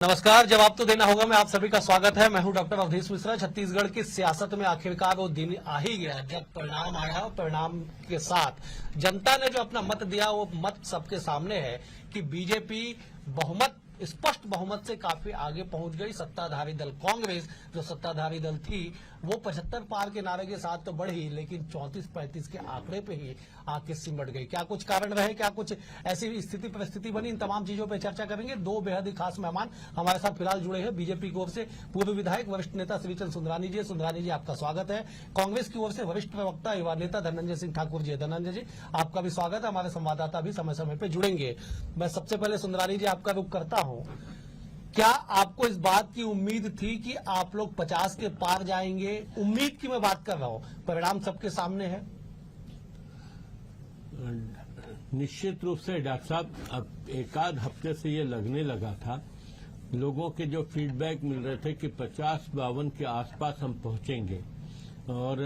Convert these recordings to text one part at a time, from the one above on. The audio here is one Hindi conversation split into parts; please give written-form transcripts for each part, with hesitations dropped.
नमस्कार। जवाब तो देना होगा। मैं आप सभी का स्वागत है। मैं हूं डॉक्टर अवधेश मिश्रा। छत्तीसगढ़ की सियासत में आखिरकार वो दिन आ ही गया जब परिणाम आया। परिणाम के साथ जनता ने जो अपना मत दिया वो मत सबके सामने है कि बीजेपी स्पष्ट बहुमत से काफी आगे पहुंच गई। सत्ताधारी दल कांग्रेस जो सत्ताधारी दल थी वो 75 पार के नारे के साथ तो बढ़ी, लेकिन 34-35 के आंकड़े पे ही आके सिमट गई। क्या कुछ कारण रहे, क्या कुछ ऐसी स्थिति परिस्थिति बनी, इन तमाम चीजों पे चर्चा करेंगे। दो बेहद ही खास मेहमान हमारे साथ फिलहाल जुड़े हैं। बीजेपी की ओर से पूर्व विधायक वरिष्ठ नेता श्रीचंद सुंदरानी जी। सुंदरानी जी, आपका स्वागत है। कांग्रेस की ओर से वरिष्ठ प्रवक्ता युवा नेता धनंजय सिंह ठाकुर जी। धनंजय जी, आपका भी स्वागत है। हमारे संवाददाता भी समय समय पे जुड़ेंगे। मैं सबसे पहले सुंदरानी जी आपका रुख करता हूं। क्या आपको इस बात की उम्मीद थी कि आप लोग 50 के पार जाएंगे? उम्मीद की मैं बात कर रहा हूं, परिणाम सबके सामने है। निश्चित रूप से डॉक्टर साहब, अब एकाध हफ्ते से ये लगने लगा था, लोगों के जो फीडबैक मिल रहे थे कि 50-52 के आसपास हम पहुंचेंगे और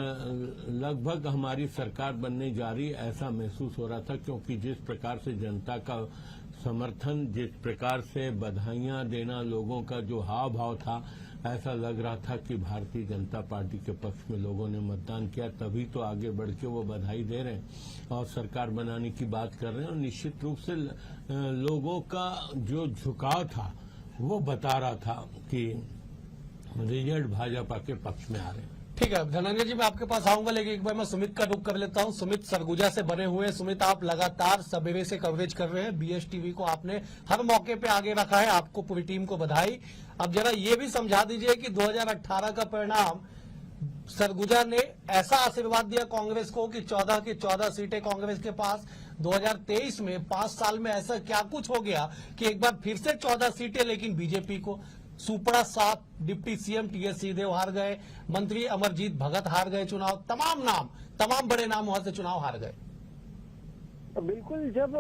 लगभग हमारी सरकार बनने जा रही, ऐसा महसूस हो रहा था। क्योंकि जिस प्रकार से जनता का समर्थन, जिस प्रकार से बधाइयां देना, लोगों का जो हाव भाव था, ऐसा लग रहा था कि भारतीय जनता पार्टी के पक्ष में लोगों ने मतदान किया। तभी तो आगे बढ़ के वो बधाई दे रहे हैं और सरकार बनाने की बात कर रहे हैं। और निश्चित रूप से लोगों का जो झुकाव था वो बता रहा था कि रिजल्ट भाजपा के पक्ष में आ रहे हैं। ठीक है धनंजय जी, मैं आपके पास आऊंगा, लेकिन एक बार मैं सुमित का रुख कर लेता हूं। सुमित सरगुजा से बने हुए हैं। सुमित, आप लगातार सवेरे से कवरेज कर रहे हैं। बीएस टीवी को आपने हर मौके पे आगे रखा है। आपको पूरी टीम को बधाई। अब जरा ये भी समझा दीजिए कि 2018 का परिणाम, सरगुजा ने ऐसा आशीर्वाद दिया कांग्रेस को कि 14 की 14 सीटें कांग्रेस के पास। 2023 में 5 साल में ऐसा क्या कुछ हो गया कि एक बार फिर से 14 सीटें, लेकिन बीजेपी को सुपड़ा 7, डिप्टी सीएम टीएस सिंहदेव हार गए, मंत्री अमरजीत भगत हार गए चुनाव, तमाम बड़े नाम वहां से चुनाव हार गए। बिल्कुल, जब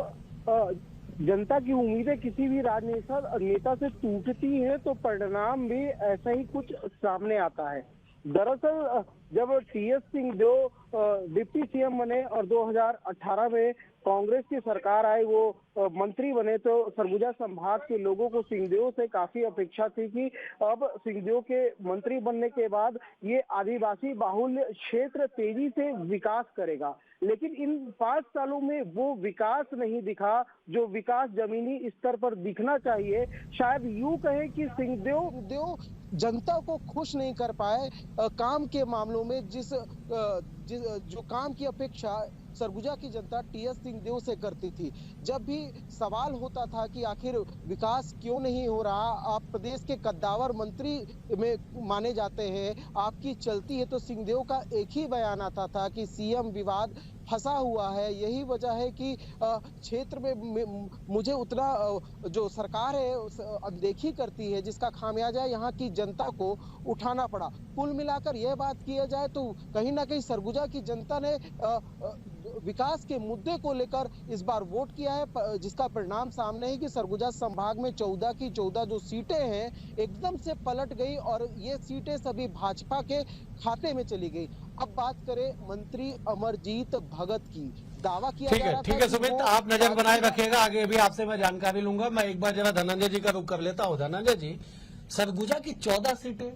जनता की उम्मीदें किसी भी राजनेता नेता से टूटती है तो परिणाम भी ऐसा ही कुछ सामने आता है। दरअसल जब टीएस सिंहदेव डिप्टी सीएम बने और 2018 में कांग्रेस की सरकार आई, वो मंत्री बने, तो सरगुजा संभाग के लोगों को सिंहदेव से काफी अपेक्षा थी कि अब सिंहदेव के मंत्री बनने के बाद ये आदिवासी बाहुल्य क्षेत्र तेजी से विकास करेगा। लेकिन इन 5 सालों में वो विकास नहीं दिखा जो विकास जमीनी स्तर पर दिखना चाहिए। शायद यूं कहें कि सिंहदेव जनता को खुश नहीं कर पाए काम के मामलों में। जो काम की अपेक्षा सरगुजा की जनता टीएस सिंहदेव से करती थी। जब भी सवाल होता था कि आखिर विकास क्यों नहीं हो रहा, आप प्रदेश के कद्दावर मंत्री में माने जाते हैं, आपकी चलती है, तो सिंहदेव का एक ही बयान आता था कि सीएम विवाद फंसा हुआ है। यही वजह है कि क्षेत्र में मुझे उतना जो सरकार है अनदेखी करती है, जिसका खामियाजा यहाँ की जनता को उठाना पड़ा। कुल मिलाकर यह बात किया जाए तो कहीं ना कहीं सरगुजा की जनता ने विकास के मुद्दे को लेकर इस बार वोट किया है, जिसका परिणाम सामने है कि सरगुजा संभाग में 14 की 14 जो सीटें हैं एकदम से पलट गई और ये सीटें सभी भाजपा के खाते में चली गई। अब बात करें मंत्री अमरजीत भगत की, दावा किया जा रहा था। ठीक है सुमित, आप नजर बनाए रखिएगा, आगे भी आपसे मैं जानकारी लूंगा। मैं एक बार जरा धनंजय जी का रुख कर लेता हूँ। धनंजय जी, सरगुजा की 14 सीटें,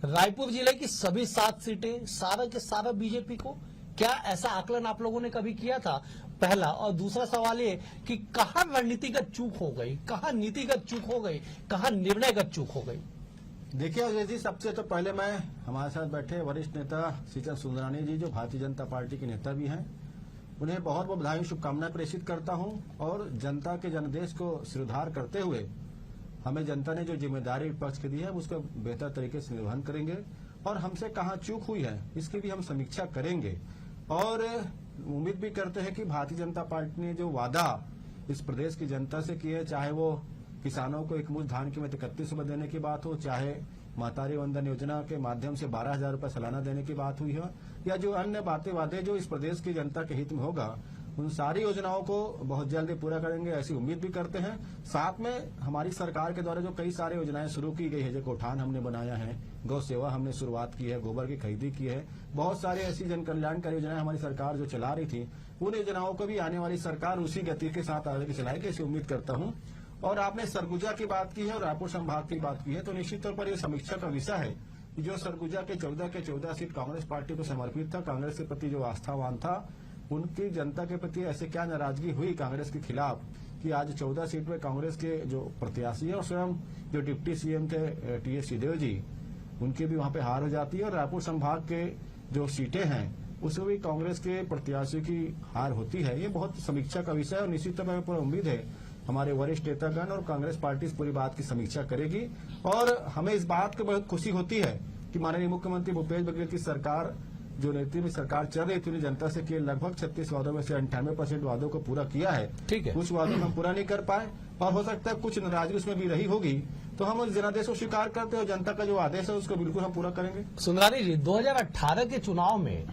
रायपुर जिले की सभी 7 सीटें, सारा के सारा बीजेपी को, क्या ऐसा आकलन आप लोगों ने कभी किया था? पहला। और दूसरा सवाल ये कि कहाँ रणनीतिगत चूक हो गई, कहाँ नीतिगत चूक हो गई, कहाँ निर्णयगत चूक हो गई? देखिए अजय जी, सबसे तो पहले मैं हमारे साथ बैठे वरिष्ठ नेता श्रीचंद सुंदरानी जी, जो भारतीय जनता पार्टी के नेता भी हैं, उन्हें बहुत बहुत बधाई शुभकामनाएं प्रेषित करता हूं। और जनता के जनादेश को सिरधार करते हुए हमें जनता ने जो जिम्मेदारी विपक्ष की दी है उसको बेहतर तरीके से निर्वहन करेंगे और हमसे कहाँ चूक हुई है इसकी भी हम समीक्षा करेंगे। और उम्मीद भी करते हैं कि भारतीय जनता पार्टी ने जो वादा इस प्रदेश की जनता से किया है, चाहे वो किसानों को एक मुश्त धान की 31 रुपए देने की बात हो, चाहे मातारी वंदन योजना के माध्यम से 12,000 रुपए सालाना देने की बात हुई है, या जो अन्य वादे जो इस प्रदेश की जनता के हित में होगा, उन सारी योजनाओं को बहुत जल्दी पूरा करेंगे, ऐसी उम्मीद भी करते हैं। साथ में हमारी सरकार के द्वारा जो कई सारी योजनाएं शुरू की गई है, जो कोठान हमने बनाया है, गौ सेवा हमने शुरुआत की है, गोबर की खरीदी की है, बहुत सारी ऐसी जन कल्याणकारी योजनाएं हमारी सरकार जो चला रही थी, उन योजनाओं को भी आने वाली सरकार उसी गति के साथ आगे चलाएगी, ऐसी उम्मीद करता हूं। और आपने सरगुजा की बात की है और रायपुर संभाग की बात की है, तो निश्चित तौर पर यह समीक्षा का विषय है कि जो सरगुजा के 14 सीट कांग्रेस पार्टी को समर्पित था, कांग्रेस के प्रति जो आस्थावान था, उनकी जनता के प्रति ऐसे क्या नाराजगी हुई कांग्रेस के खिलाफ कि आज 14 सीट में कांग्रेस के जो प्रत्याशी है और स्वयं जो डिप्टी सीएम थे टीएस सिंहदेव जी, उनकी भी वहां पे हार हो जाती है और रायपुर संभाग के जो सीटें हैं उसमें भी कांग्रेस के प्रत्याशी की हार होती है। ये बहुत समीक्षा का विषय है और निश्चित तौर पर उम्मीद है हमारे वरिष्ठ नेतागण और कांग्रेस पार्टी इस पूरी बात की समीक्षा करेगी। और हमें इस बात की बहुत खुशी होती है कि माननीय मुख्यमंत्री भूपेश बघेल की सरकार जो नेतृत्व में सरकार चल रही थी उन्हें जनता से किए लगभग 36 वादों में से 98% वादों को पूरा किया है। ठीक है। कुछ वादों में हम पूरा नहीं कर पाए और हो सकता है कुछ नाराजगी उसमें भी रही होगी, तो हम उस जनादेश को स्वीकार करते हैं और जनता का जो आदेश है उसको बिल्कुल हम पूरा करेंगे। सुंदरानी जी, 2018 के चुनाव में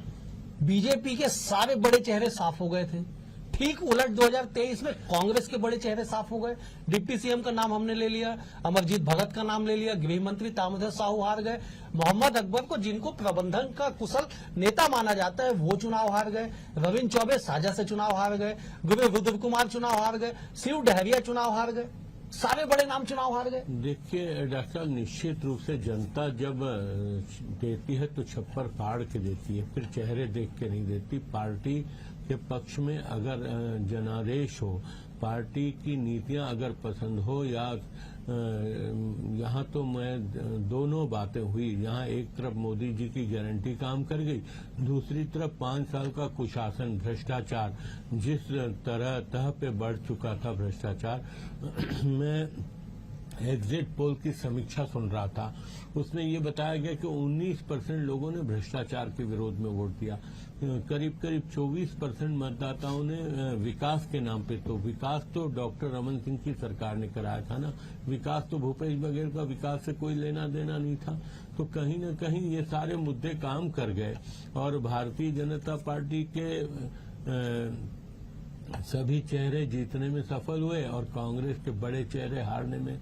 बीजेपी के सारे बड़े चेहरे साफ हो गए थे, ठीक उलट 2023 में कांग्रेस के बड़े चेहरे साफ हो गए। डिप्टी सीएम का नाम हमने ले लिया, अमरजीत भगत का नाम ले लिया, गृह मंत्री ताम्रध्वज साहू हार गए, मोहम्मद अकबर को जिनको प्रबंधन का कुशल नेता माना जाता है वो चुनाव हार गए, रविंद्र चौबे साझा से चुनाव हार गए, गुरु रुद्र कुमार चुनाव हार गए, शिव डहरिया चुनाव हार गए, सारे बड़े नाम चुनाव हार गए। देखिए डॉक्टर साहब, निश्चित रूप से जनता जब देती है तो छप्पर फाड़ के देती है, फिर चेहरे देख के नहीं देती। पार्टी के पक्ष में अगर जनादेश हो, पार्टी की नीतियां अगर पसंद हो या यहाँ तो मैं दोनों बातें हुई, यहाँ एक तरफ मोदी जी की गारंटी काम कर गई, दूसरी तरफ 5 साल का कुशासन, भ्रष्टाचार जिस तह पे बढ़ चुका था भ्रष्टाचार। मैं एग्जिट पोल की समीक्षा सुन रहा था, उसमें ये बताया गया कि 19% लोगों ने भ्रष्टाचार के विरोध में वोट दिया, करीब 24% मतदाताओं ने विकास के नाम पे। तो विकास तो डॉक्टर रमन सिंह की सरकार ने कराया था ना, विकास तो भूपेश बघेल का विकास से कोई लेना देना नहीं था। तो कहीं न कहीं ये सारे मुद्दे काम कर गए और भारतीय जनता पार्टी के सभी चेहरे जीतने में सफल हुए और कांग्रेस के बड़े चेहरे हारने में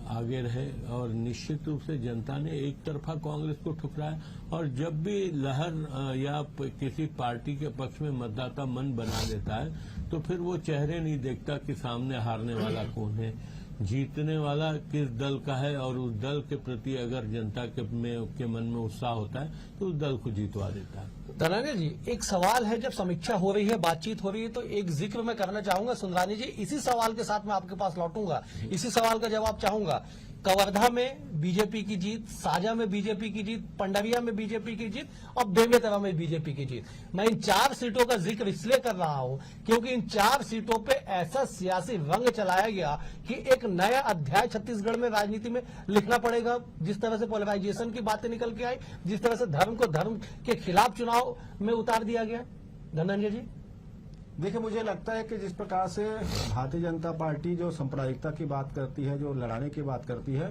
आगे रहे। और निश्चित रूप से जनता ने एक तरफा कांग्रेस को ठुकराया और जब भी लहर या किसी पार्टी के पक्ष में मतदाता मन बना लेता है तो फिर वो चेहरे नहीं देखता कि सामने हारने वाला कौन है, जीतने वाला किस दल का है, और उस दल के प्रति अगर जनता के मन में उत्साह होता है तो उस दल को जीतवा देता है। धनंजय जी, एक सवाल है, जब समीक्षा हो रही है, बातचीत हो रही है, तो एक जिक्र मैं करना चाहूंगा सुंदरानी जी, इसी सवाल के साथ मैं आपके पास लौटूंगा, इसी सवाल का जवाब चाहूंगा। कवर्धा में बीजेपी की जीत, साजा में बीजेपी की जीत, पंडरिया में बीजेपी की जीत और बेमेतरा में बीजेपी की जीत। मैं इन 4 सीटों का जिक्र इसलिए कर रहा हूं क्योंकि इन 4 सीटों पे ऐसा सियासी रंग चलाया गया कि एक नया अध्याय छत्तीसगढ़ में राजनीति में लिखना पड़ेगा। जिस तरह से पोलराइजेशन की बातें निकल के आई, जिस तरह से धर्म को धर्म के खिलाफ चुनाव में उतार दिया गया। धनंजय जी, देखिए, मुझे लगता है कि जिस प्रकार से भारतीय जनता पार्टी जो सांप्रदायिकता की बात करती है, जो लड़ाने की बात करती है,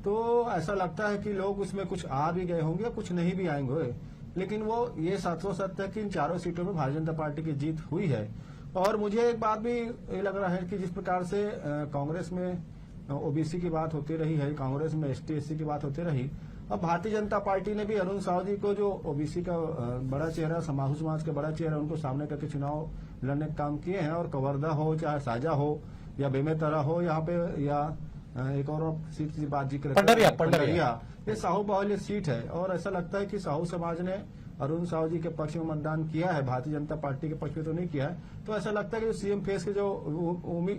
तो ऐसा लगता है कि लोग उसमें कुछ आ भी गए होंगे, कुछ नहीं भी आएंगे, लेकिन वो ये सत्य है कि इन 4 सीटों में भारतीय जनता पार्टी की जीत हुई है। और मुझे एक बात भी ये लग रहा है कि जिस प्रकार से कांग्रेस में ओबीसी की बात होती रही है, कांग्रेस में ST/SC की बात होती रही, अब भारतीय जनता पार्टी ने भी अरुण साहू जी को, जो ओबीसी का बड़ा चेहरा, समाज समाज का बड़ा चेहरा, उनको सामने करके चुनाव लड़ने का काम किए हैं। और कवर्धा हो, चाहे साजा हो या बेमेतरा हो, यहाँ पे या एक और सीट की बात जिक्र पंडरिया, ये साहू बाहुल्य सीट है और ऐसा लगता है कि साहू समाज ने अरुण साहू जी के पक्ष में मतदान किया है, भारतीय जनता पार्टी के पक्ष में तो नहीं किया है। तो ऐसा लगता है कि सीएम फेस के जो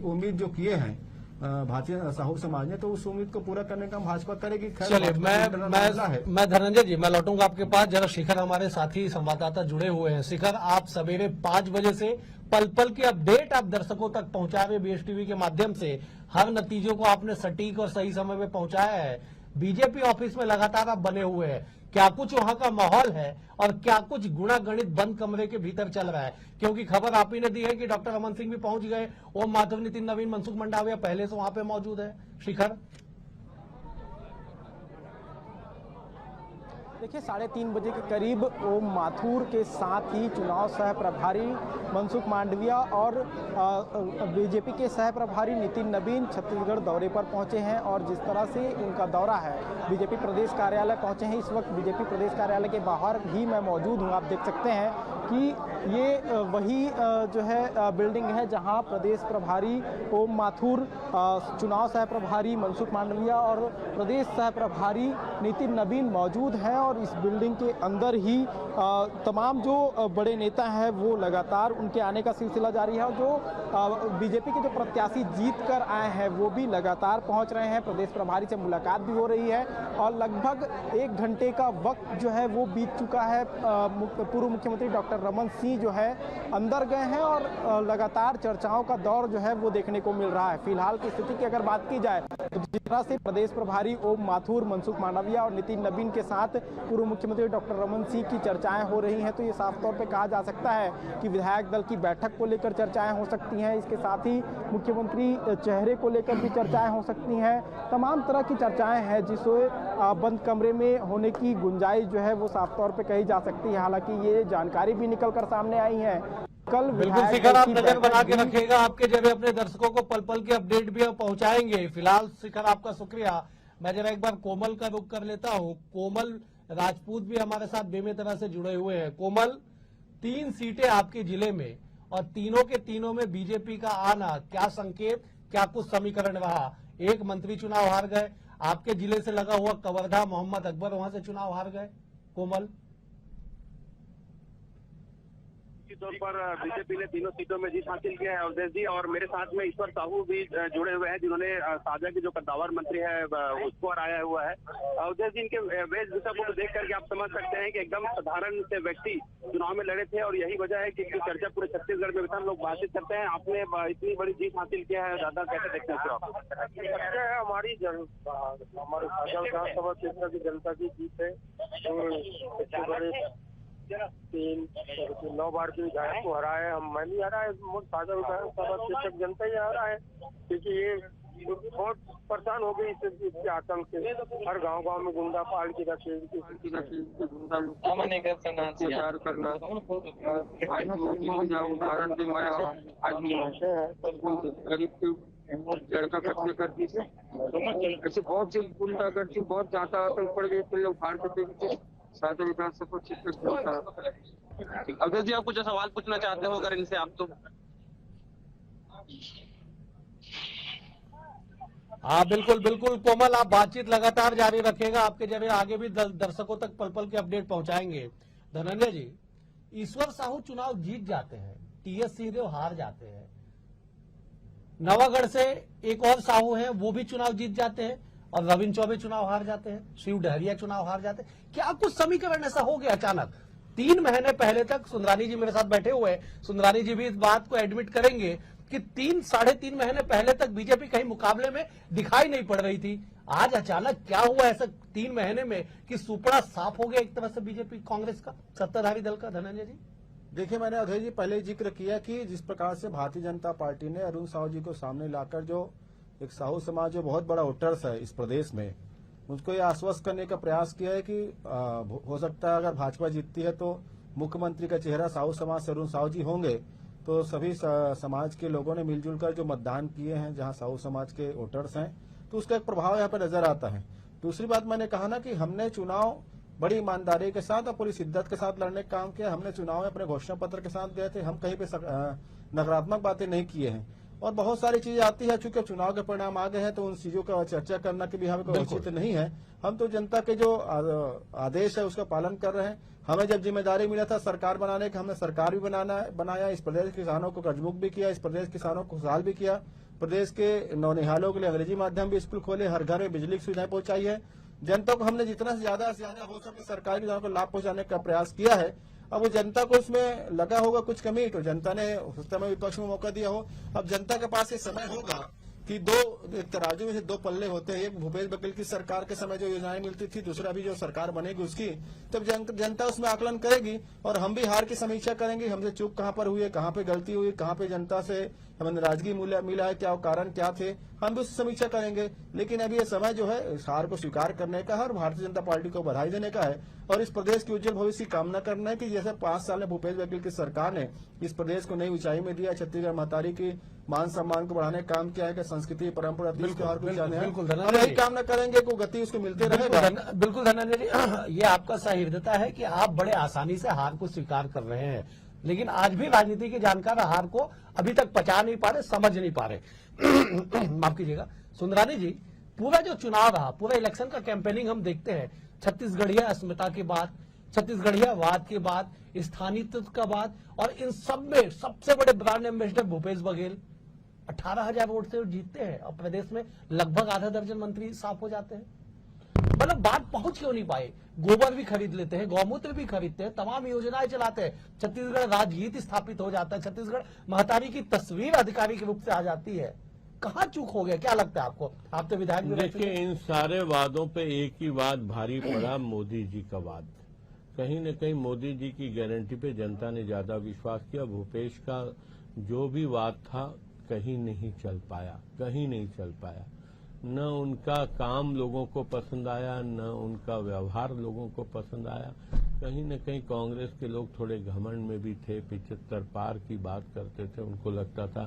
उम्मीद जो किए हैं भारतीय साहू समाज ने, तो उस उम्मीद को पूरा करने का भाजपा करेगी। चलिए, मैं धनंजय जी, मैं लौटूंगा आपके पास। जरा शिखर, हमारे साथी संवाददाता जुड़े हुए हैं। शिखर, आप सवेरे 5 बजे से पल पल की अपडेट आप दर्शकों तक पहुंचा रहे BSTV के माध्यम से, हर नतीजों को आपने सटीक और सही समय में पहुंचाया है। बीजेपी ऑफिस में लगातार आप बने हुए हैं, क्या कुछ वहां का माहौल है और क्या कुछ गुणा गणित बंद कमरे के भीतर चल रहा है? क्योंकि खबर आप ही ने दी है कि डॉक्टर रमन सिंह भी पहुंच गए, ओम माधव, नितिन नवीन, मनसुख मंडाविया पहले से वहां पे मौजूद है। शिखर, देखिए 3:30 बजे के करीब ओम माथुर के साथ ही चुनाव सह प्रभारी मनसुख मांडविया और बीजेपी के सह प्रभारी नितिन नवीन छत्तीसगढ़ दौरे पर पहुंचे हैं। और जिस तरह से उनका दौरा है, बीजेपी प्रदेश कार्यालय पहुंचे हैं। इस वक्त बीजेपी प्रदेश कार्यालय के बाहर ही मैं मौजूद हूं। आप देख सकते हैं कि ये वही जो है बिल्डिंग है जहां प्रदेश प्रभारी ओम माथुर, चुनाव सह प्रभारी मनसुख मांडविया और प्रदेश सह प्रभारी नितिन नवीन मौजूद हैं। और इस बिल्डिंग के अंदर ही तमाम जो बड़े नेता हैं वो लगातार उनके आने का सिलसिला जारी है। और जो बीजेपी के जो प्रत्याशी जीत कर आए हैं वो भी लगातार पहुंच रहे हैं। प्रदेश प्रभारी से मुलाकात भी हो रही है और लगभग 1 घंटे का वक्त जो है वो बीत चुका है। पूर्व मुख्यमंत्री डॉक्टर रमन सिंह जो है अंदर गए हैं और लगातार चर्चाओं का दौर जो है वो देखने को मिल रहा है। फिलहाल की स्थिति की अगर बात की जाए तो जिस तरह से प्रदेश प्रभारी ओम माथुर, मनसुख मांडविया और नितिन नवीन के साथ पूर्व मुख्यमंत्री डॉक्टर रमन सिंह की चर्चाएं हो रही हैं, तो ये साफ तौर पे कहा जा सकता है कि विधायक दल की बैठक को लेकर चर्चाएं हो सकती हैं। इसके साथ ही मुख्यमंत्री चेहरे को लेकर भी चर्चाएं हो सकती हैं। तमाम तरह की चर्चाएं हैं जिसे बंद कमरे में होने की गुंजाइश जो है वो साफ तौर पे कही जा सकती है। हालांकि ये जानकारी भी निकल कर सामने आई है। कल बिल्कुल शिखर, आप नजर बना के रखिएगा, आपके जरिए अपने दर्शकों को पल पल के अपडेट भी पहुंचाएंगे। फिलहाल शिखर आपका शुक्रिया। मैं जरा एक बार कोमल का रुख कर लेता हूं। कोमल राजपूत भी हमारे साथ बेमेतरा से जुड़े हुए हैं। कोमल, 3 सीटें आपके जिले में और तीनों के तीनों में बीजेपी का आना, क्या संकेत, क्या कुछ समीकरण रहा? एक मंत्री चुनाव हार गए, आपके जिले से लगा हुआ कवर्धा मोहम्मद अकबर वहां से चुनाव हार गए। कोमल, तौर पर बीजेपी ने तीनों सीटों में जीत हासिल किया है अवधेश जी, और मेरे साथ में ईश्वर साहू भी जुड़े हुए हैं जिन्होंने साझा की जो कद्दावर मंत्री है उसको हराया हुआ है। अवधेश जी, इनके वेशभूषा को देख करके आप समझ सकते हैं कि एकदम साधारण से व्यक्ति चुनाव में लड़े थे और यही वजह है कि चर्चा पूरे छत्तीसगढ़ में हम लोग बातचीत करते हैं। आपने इतनी बड़ी जीत हासिल किया है, ज्यादा कैसे देखते हैं आप? हमारी हमारे साझा विधानसभा क्षेत्र की जनता की जीत है। 9 बार के विधायक को हराया है। मैं नहीं हरा है, साझा विधानसभा क्षेत्र जनता ही हरा है, क्योंकि ये बहुत परेशान हो गई इसके आतंक से। हर गांव में गुंडा पाल के रखे, प्रचार करना। उदाहरण भी मैं गरीब लड़का खत्म कर दी थी, ऐसे बहुत सी गुंडागर्दी, बहुत ज्यादा आतंक पड़ गए थे। लोग भारत साझा विधानसभा क्षेत्र। अवधेश जी, आप कुछ सवाल पूछना चाहते हो अगर इनसे आप तो? हाँ बिल्कुल बिल्कुल कोमल, आप बातचीत लगातार जारी रखेगा, आपके जरिए आगे भी दर्शकों तक पल पल के अपडेट पहुंचाएंगे। धनंजय जी, ईश्वर साहू चुनाव जीत जाते हैं, टीएस सिंहदेव हार जाते हैं, नवागढ़ से एक और साहू हैं वो भी चुनाव जीत जाते हैं और रविंद्र चौबे चुनाव हार जाते हैं, शिव डहरिया चुनाव हार जाते हैं। क्या कुछ समीकरण ऐसा हो गया अचानक? 3 महीने पहले तक, सुंदरानी जी मेरे साथ बैठे हुए हैं, सुंदरानी जी भी इस बात को एडमिट करेंगे कि 3-3.5 महीने पहले तक बीजेपी कहीं मुकाबले में दिखाई नहीं पड़ रही थी। आज अचानक क्या हुआ ऐसा 3 महीने में कि सुपड़ा साफ हो गया एक तरह से बीजेपी कांग्रेस का, सत्ताधारी दल का? धनंजय जी, देखिए, मैंने अधय जी पहले जिक्र किया कि जिस प्रकार से भारतीय जनता पार्टी ने अरुण साहू जी को सामने लाकर जो एक साहू समाज जो बहुत बड़ा वोटर्स है इस प्रदेश में, उसको ये आश्वस्त करने का प्रयास किया है कि हो सकता है अगर भाजपा जीतती है तो मुख्यमंत्री का चेहरा साहू समाज से अरुण साहू जी होंगे। तो सभी समाज के लोगों ने मिलजुल कर जो मतदान किए हैं जहां साहू समाज के वोटर्स हैं, तो उसका एक प्रभाव यहाँ पर नजर आता है। दूसरी बात मैंने कहा ना कि हमने चुनाव बड़ी ईमानदारी के साथ और पूरी शिद्दत के साथ लड़ने का काम किया। हमने चुनाव में अपने घोषणा पत्र के साथ गए थे, हम कहीं पे नकारात्मक बातें नहीं किए हैं। और बहुत सारी चीजें आती है, चूंकि चुनाव के परिणाम आ गए हैं तो उन चीजों का चर्चा करना की भी हमें कोई उचित नहीं है। हम तो जनता के जो आदेश है उसका पालन कर रहे हैं। हमें जब जिम्मेदारी मिला था सरकार बनाने का, हमने सरकार भी बनाया, इस प्रदेश के किसानों को कर्जमुक्त भी किया, इस प्रदेश के किसानों को खुशहाल भी किया, प्रदेश के नौनिहालों के लिए अंग्रेजी माध्यम भी स्कूल खोले, हर घर में बिजली की सुविधाएं पहुंचाई है। जनता को हमने जितना से ज्यादा हो सके सरकारी योजनाओं को लाभ पहुंचाने का प्रयास किया है। अब वो जनता को उसमें लगा होगा कुछ कमी, तो जनता ने उस समय विपक्ष में मौका दिया हो। अब जनता के पास ये समय होगा कि एक तराजू में से 2 पल्ले होते हैं। एक भूपेश बघेल की सरकार के समय जो योजनाएं मिलती थी, दूसरा भी जो सरकार बनेगी उसकी, तब जनता उसमें आकलन करेगी और हम भी हार की समीक्षा करेंगे। हमसे चूक कहां पर हुई है, कहां पे गलती हुई, कहां पे जनता से हमें नाराजगी मिला है, क्या कारण क्या थे, हम भी उसकी समीक्षा करेंगे। लेकिन अभी ये समय जो है इस हार को स्वीकार करने का है और भारतीय जनता पार्टी को बधाई देने का है और इस प्रदेश की उज्जवल भविष्य की कामना करना है कि जैसे 5 साल में भूपेश बघेल की सरकार ने इस प्रदेश को नई ऊंचाई में दिया, छत्तीसगढ़ महतारी की मान सम्मान को बढ़ाने का काम किया है, कि संस्कृति परंपरा त्योहार को जाने हैं, हम यही कामना करेंगे को गति उसको मिलते रहेगा। बिल्कुल धनंजय जी, ये आपका सहृदयता है कि आप बड़े आसानी से हार को स्वीकार कर रहे हैं। लेकिन आज भी राजनीति के जानकार हार को अभी तक पचा नहीं पा रहे, समझ नहीं पा रहे। माफ कीजिएगा सुंदरानी जी, पूरा जो चुनाव रहा, पूरा इलेक्शन का कैंपेनिंग हम देखते हैं, छत्तीसगढ़िया अस्मिता के बाद, छत्तीसगढ़िया वाद के बाद, स्थानीयत्व का बाद, और इन सब में सबसे बड़े brand ambassador Bhupesh Baghel 18,000 vote से जीतते हैं और प्रदेश में लगभग आधा दर्जन मंत्री साफ हो जाते हैं। मतलब बात पहुंच क्यों नहीं पाए? गोबर भी खरीद लेते हैं, गौमूत्र भी खरीदते हैं, तमाम योजनाएं चलाते हैं, छत्तीसगढ़ राजगीत स्थापित हो जाता है, छत्तीसगढ़ महतारी की तस्वीर अधिकारी के रूप से आ जाती है। कहाँ चूक हो गया, क्या लगता है आपको? आप तो विधायक भी रह चुके देखिए, हैं। इन सारे वादों पे एक ही वाद भारी पड़ा, मोदी जी का वाद। कहीं न कहीं मोदी जी की गारंटी पे जनता ने ज्यादा विश्वास किया। भूपेश का जो भी वाद था कहीं नहीं चल पाया, न उनका काम लोगों को पसंद आया, न उनका व्यवहार लोगों को पसंद आया। कहीं न कहीं कांग्रेस के लोग थोड़े घमंड में भी थे, 75 पार की बात करते थे। उनको लगता था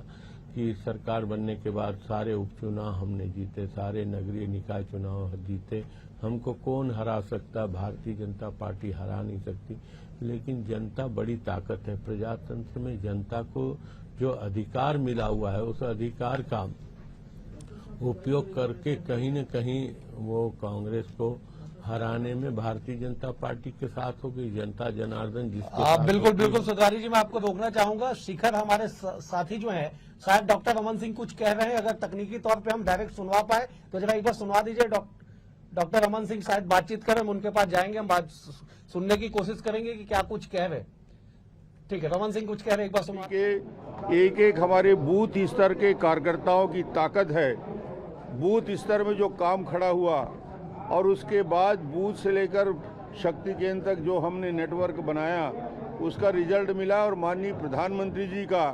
कि सरकार बनने के बाद सारे उपचुनाव हमने जीते, सारे नगरीय निकाय चुनाव जीते, हमको कौन हरा सकता, भारतीय जनता पार्टी हरा नहीं सकती। लेकिन जनता बड़ी ताकत है, प्रजातंत्र में जनता को जो अधिकार मिला हुआ है उस अधिकार का उपयोग करके कहीं न कहीं वो कांग्रेस को हराने में भारतीय जनता पार्टी के साथ हो गई। जनता जनार्दन जिसके साथ बिल्कुल बिल्कुल सुधारी जी, मैं आपको रोकना चाहूंगा। शिखर हमारे साथी जो हैं, शायद डॉक्टर रमन सिंह कुछ कह रहे हैं, अगर तकनीकी तौर पे हम डायरेक्ट सुनवा पाए तो जरा एक बार सुनवा दीजिए। डॉक्टर रमन सिंह शायद बातचीत करें, हम उनके पास जाएंगे, हम बात सुनने की कोशिश करेंगे कि क्या कुछ कह रहे। ठीक है, रमन सिंह कुछ कह रहे, एक बार सुनवा। एक एक हमारे बूथ स्तर के कार्यकर्ताओं की ताकत है। बूथ स्तर में जो काम खड़ा हुआ और उसके बाद बूथ से लेकर शक्ति केंद्र तक जो हमने नेटवर्क बनाया, उसका रिजल्ट मिला। और माननीय प्रधानमंत्री जी का,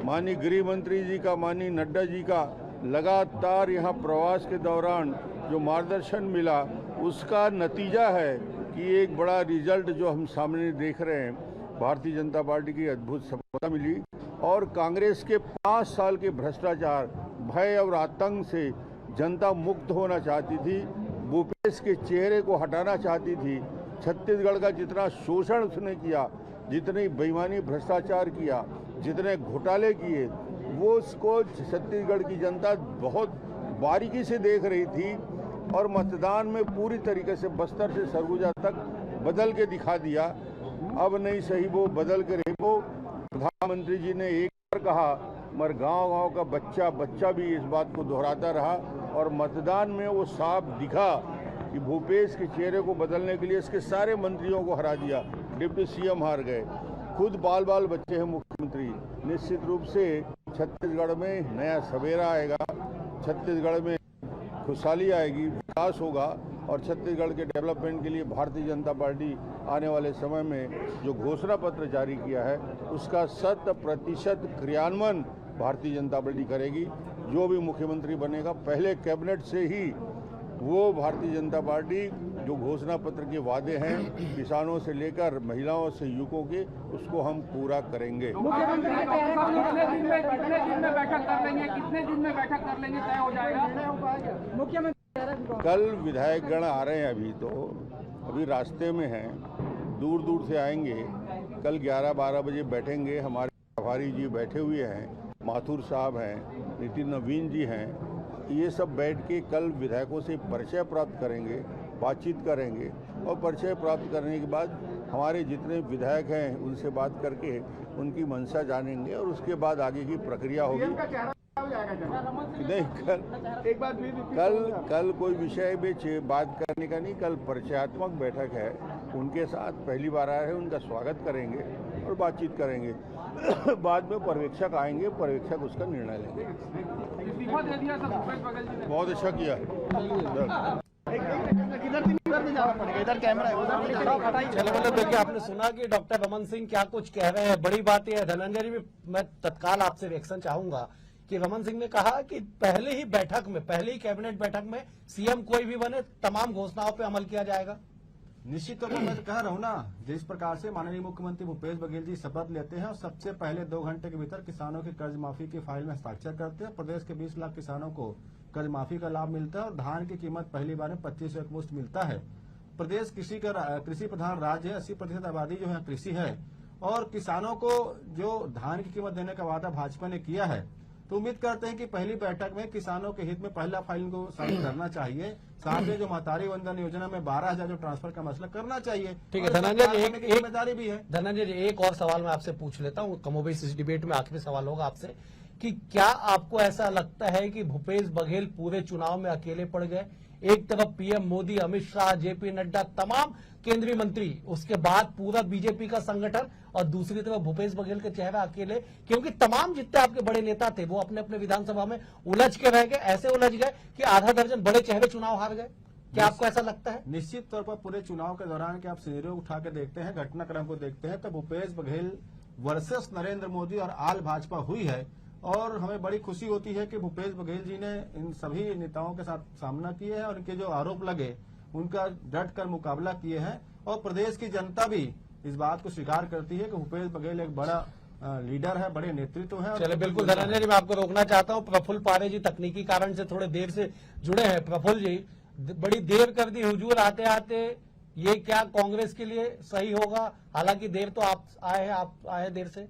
माननीय गृह मंत्री जी का, माननीय नड्डा जी का लगातार यहाँ प्रवास के दौरान जो मार्गदर्शन मिला, उसका नतीजा है कि एक बड़ा रिजल्ट जो हम सामने देख रहे हैं। भारतीय जनता पार्टी की अद्भुत सफलता मिली और कांग्रेस के 5 साल के भ्रष्टाचार, भय और आतंक से जनता मुक्त होना चाहती थी, भूपेश के चेहरे को हटाना चाहती थी। छत्तीसगढ़ का जितना शोषण उसने किया, जितनी बेईमानी भ्रष्टाचार किया, जितने घोटाले किए, वो उसको छत्तीसगढ़ की जनता बहुत बारीकी से देख रही थी और मतदान में पूरी तरीके से बस्तर से सरगुजा तक बदल के दिखा दिया। अब नहीं सही वो बदल के रही। वो प्रधानमंत्री जी ने एक बार कहा, मगर गांव-गांव का बच्चा भी इस बात को दोहराता रहा और मतदान में वो साफ दिखा कि भूपेश के चेहरे को बदलने के लिए इसके सारे मंत्रियों को हरा दिया। डिप्टी सीएम हार गए, खुद बाल बच्चे हैं मुख्यमंत्री। निश्चित रूप से छत्तीसगढ़ में नया सवेरा आएगा, छत्तीसगढ़ में खुशहाली आएगी, विकास होगा और छत्तीसगढ़ के डेवलपमेंट के लिए भारतीय जनता पार्टी आने वाले समय में जो घोषणा पत्र जारी किया है उसका 100% क्रियान्वयन भारतीय जनता पार्टी करेगी। जो भी मुख्यमंत्री बनेगा पहले कैबिनेट से ही वो भारतीय जनता पार्टी जो घोषणा पत्र के वादे हैं किसानों से लेकर महिलाओं से युवकों के, उसको हम पूरा करेंगे। कितने दिन में बैठक कर लेंगे, कितने दिन में बैठक कर लेंगे, तय हो जाएगा? मुख्यमंत्री कल विधायकगण आ रहे हैं, अभी रास्ते में हैं, दूर दूर से आएंगे। कल 11-12 बजे बैठेंगे। हमारे प्रभारी जी बैठे हुए हैं, माथुर साहब हैं, नितिन नवीन जी हैं। ये सब बैठ के कल विधायकों से परिचय प्राप्त करेंगे, बातचीत करेंगे और परिचय प्राप्त करने के बाद हमारे जितने विधायक हैं उनसे बात करके उनकी मंशा जानेंगे और उसके बाद आगे की प्रक्रिया होगी। नहीं, कल कोई विषय में बात करने का नहीं, कल परिचयात्मक बैठक है। उनके साथ पहली बार आए हैं, उनका स्वागत करेंगे और बातचीत करेंगे। बाद में पर्यवेक्षक आएंगे, पर्यवेक्षक उसका निर्णय लेंगे। बहुत अच्छा किया। इधर कैमरा है। चलो, मतलब देखिए, आपने सुना कि डॉक्टर रमन सिंह क्या कुछ कह रहे हैं। बड़ी बात यह है धनंजय जी, मैं तत्काल आपसे रिएक्शन चाहूंगा कि रमन सिंह ने कहा कि पहले ही कैबिनेट बैठक में सीएम कोई भी बने, तमाम घोषणाओं पे अमल किया जाएगा। निश्चित तौर पर मैं कह रहा हूँ ना, जिस प्रकार से माननीय मुख्यमंत्री भूपेश बघेल जी शपथ लेते हैं और सबसे पहले 2 घंटे के भीतर किसानों की कर्ज माफी की फाइल में हस्ताक्षर करते हैं। प्रदेश के 20 लाख किसानों को कर्ज माफी का लाभ मिलता है और धान की कीमत पहली बार में 25 एकमुश्त मिलता है। प्रदेश कृषि प्रधान राज्य है, 80% आबादी जो है कृषि है और किसानों को जो धान की कीमत देने का वादा भाजपा ने किया है, तो उम्मीद करते हैं कि पहली बैठक में किसानों के हित में पहला फाइल को शामिल करना चाहिए। साथ में जो महतारी वंदन योजना में 12,000 जो ट्रांसफर का मसला करना चाहिए। ठीक है और धनंजय सरकार जी, होने की जिम्मेदारी भी है। धनंजय जी, एक और सवाल मैं आपसे पूछ लेता हूँ, कमोबेश इस डिबेट में आखिरी सवाल होगा आपसे, कि क्या आपको ऐसा लगता है कि भूपेश बघेल पूरे चुनाव में अकेले पड़ गए? एक तरफ पीएम मोदी, अमित शाह, जेपी नड्डा, तमाम केंद्रीय मंत्री, उसके बाद पूरा बीजेपी का संगठन, और दूसरी तरफ भूपेश बघेल के चेहरा अकेले, क्योंकि तमाम जितने आपके बड़े नेता थे वो अपने अपने विधानसभा में उलझ के रह गए, ऐसे उलझ गए कि आधा दर्जन बड़े चेहरे चुनाव हार गए। क्या आपको ऐसा लगता है? निश्चित तौर पर पूरे चुनाव के दौरान कि आप सिनेरियो उठा के देखते हैं, घटनाक्रम को देखते हैं, तो भूपेश बघेल वर्सेस नरेंद्र मोदी और आल भाजपा हुई है। और हमें बड़ी खुशी होती है कि भूपेश बघेल जी ने इन सभी नेताओं के साथ सामना किया है और इनके जो आरोप लगे उनका डट कर मुकाबला किए हैं। और प्रदेश की जनता भी इस बात को स्वीकार करती है कि भूपेश बघेल एक बड़ा लीडर है, बड़े नेतृत्व है। चले बिल्कुल धनंजय जी, मैं आपको रोकना चाहता हूं। प्रफुल्ल पारे जी तकनीकी कारण से थोड़े देर से जुड़े हैं। प्रफुल्ल जी, बड़ी देर कर दी हुजूर आते आते, ये क्या कांग्रेस के लिए सही होगा? हालांकि देर तो आप आए देर से।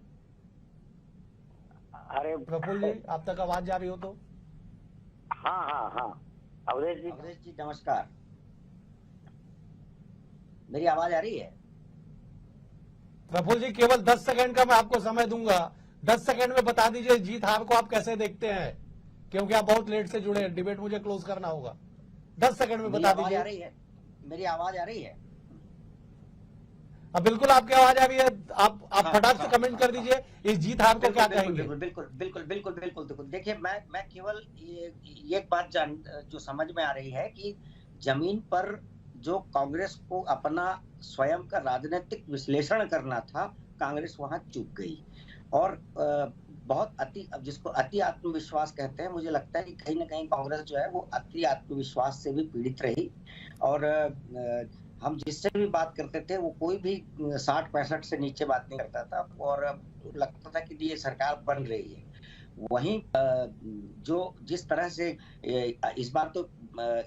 अरे प्रफुल्ल जी, आप तक आवाज जा रही हो तो? हाँ अवधेश जी नमस्कार, मेरी आवाज आ रही है? प्रफुल्ल जी, केवल 10 सेकंड का मैं आपको समय दूंगा। 10 सेकंड में बता दीजिए जीत हार को आप कैसे देखते हैं, क्योंकि आप बहुत लेट से जुड़े हैं, डिबेट मुझे क्लोज करना होगा। 10 सेकंड में बता दीजिए। मेरी आवाज आ रही है? अब बिल्कुल आपकी आवाज आ रही है। आप फटाक से कमेंट कर दीजिए, इस जीत हार को क्या कहेंगे? बिल्कुल। देखिए, मैं केवल ये बात जो समझ में आ रही है कि जमीन पर जो कांग्रेस को अपना स्वयं का राजनीतिक विश्लेषण करना था, कांग्रेस वहां चूक गई। और बहुत जिसको अति आत्मविश्वास कहते हैं, मुझे लगता है कि कहीं ना कहीं कांग्रेस जो है वो अति आत्मविश्वास से भी पीड़ित रही। और हम जिससे भी बात करते थे वो कोई भी 60-65 से नीचे बात नहीं करता था और लगता था कि ये सरकार बन रही है। वहीं जो जिस तरह से इस बार तो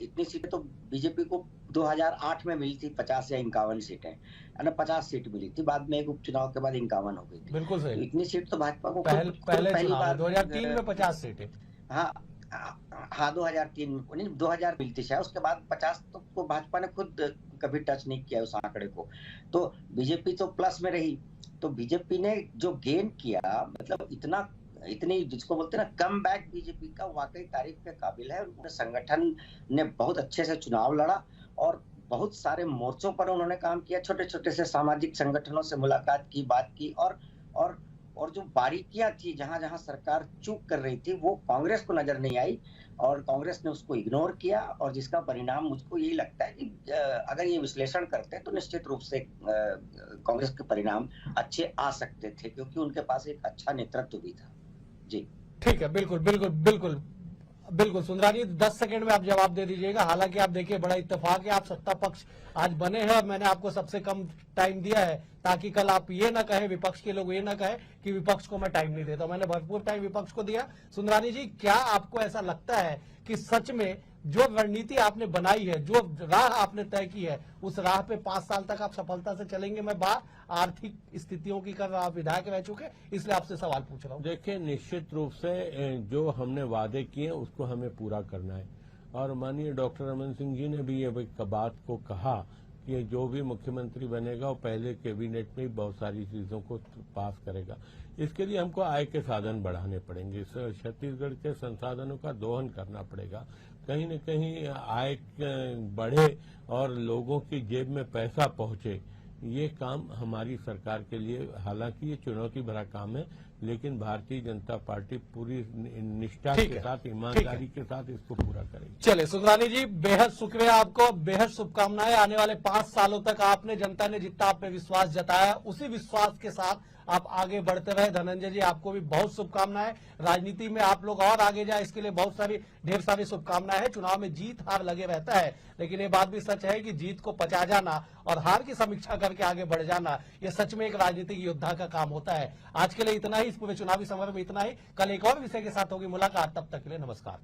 इतनी सीटें तो बीजेपी को 2008 में मिली थी, 50 या 51 सीटें, 50 सीट मिली थी। बाद में एक उपचुनाव के बाद 51 हो गई थी। बिल्कुल सही। इतनी सीट तो भाजपा को पहली बार 2003 में 50 सीटें। हाँ 2003 में 2000 मिलती शायद, उसके बाद 50 तो भाजपा ने खुद कभी टच नहीं किया उस आंकड़े को। तो बीजेपी तो प्लस में रही। तो बीजेपी ने जो गेन किया, मतलब इतनी जिसको बोलते हैं ना कम बैक, बीजेपी का वाकई तारीफ के काबिल है। उन्होंने संगठन ने बहुत अच्छे से चुनाव लड़ा और बहुत सारे मोर्चों पर उन्होंने काम किया, छोटे छोटे से सामाजिक संगठनों से मुलाकात की, बात की। और जो बारीकियां थी, जहां जहां सरकार चूक कर रही थी, वो कांग्रेस को नजर नहीं आई और कांग्रेस ने उसको इग्नोर किया। और जिसका परिणाम मुझको यही लगता है कि अगर ये विश्लेषण करते हैं तो निश्चित रूप से कांग्रेस के परिणाम अच्छे आ सकते थे, क्योंकि उनके पास एक अच्छा नेतृत्व भी था। जी ठीक है, बिल्कुल सुंदरानी, 10 सेकंड में आप जवाब दे दीजिएगा। हालांकि आप देखिए, बड़ा इत्तेफाक है, आप सत्ता पक्ष आज बने हैं और मैंने आपको सबसे कम टाइम दिया है ताकि कल आप ये ना कहे, विपक्ष के लोग ये ना कहे कि विपक्ष को मैं टाइम नहीं देता। मैंने भरपूर टाइम विपक्ष को दिया। सुंदरानी जी, क्या आपको ऐसा लगता है कि सच में जो रणनीति आपने बनाई है, जो राह आपने तय की है, उस राह पे 5 साल तक आप सफलता से चलेंगे? मैं बात आर्थिक स्थितियों की कर रहा, आप विधायक रह चुके, इसलिए आपसे सवाल पूछ रहा हूँ। देखिए, निश्चित रूप से जो हमने वादे किए उसको हमें पूरा करना है। और माननीय डॉक्टर रमन सिंह जी ने भी ये बात को कहा कि जो भी मुख्यमंत्री बनेगा वो पहले कैबिनेट में बहुत सारी चीजों को पास करेगा। इसके लिए हमको आय के साधन बढ़ाने पड़ेंगे, छत्तीसगढ़ के संसाधनों का दोहन करना पड़ेगा, कहीं न कहीं आय बढ़े और लोगों की जेब में पैसा पहुंचे। ये काम हमारी सरकार के लिए, हालांकि ये चुनौती भरा काम है, लेकिन भारतीय जनता पार्टी पूरी निष्ठा के साथ, ईमानदारी के साथ इसको पूरा करेगी। चले सुंदरानी जी, बेहद शुक्रिया आपको, बेहद शुभकामनाएं। आने वाले 5 सालों तक आपने, जनता ने जितना आप पे विश्वास जताया, उसी विश्वास के साथ आप आगे बढ़ते रहे। धनंजय जी, आपको भी बहुत शुभकामनाएं। राजनीति में आप लोग और आगे जाए, इसके लिए ढेर सारी शुभकामनाएं हैं। चुनाव में जीत हार लगे रहता है, लेकिन ये बात भी सच है कि जीत को पचा जाना और हार की समीक्षा करके आगे बढ़ जाना, ये सच में एक राजनीतिक योद्धा का काम होता है। आज के लिए इतना ही, इस पूरे चुनावी समर में इतना ही। कल एक और विषय के साथ होगी मुलाकात, तब तक के लिए नमस्कार।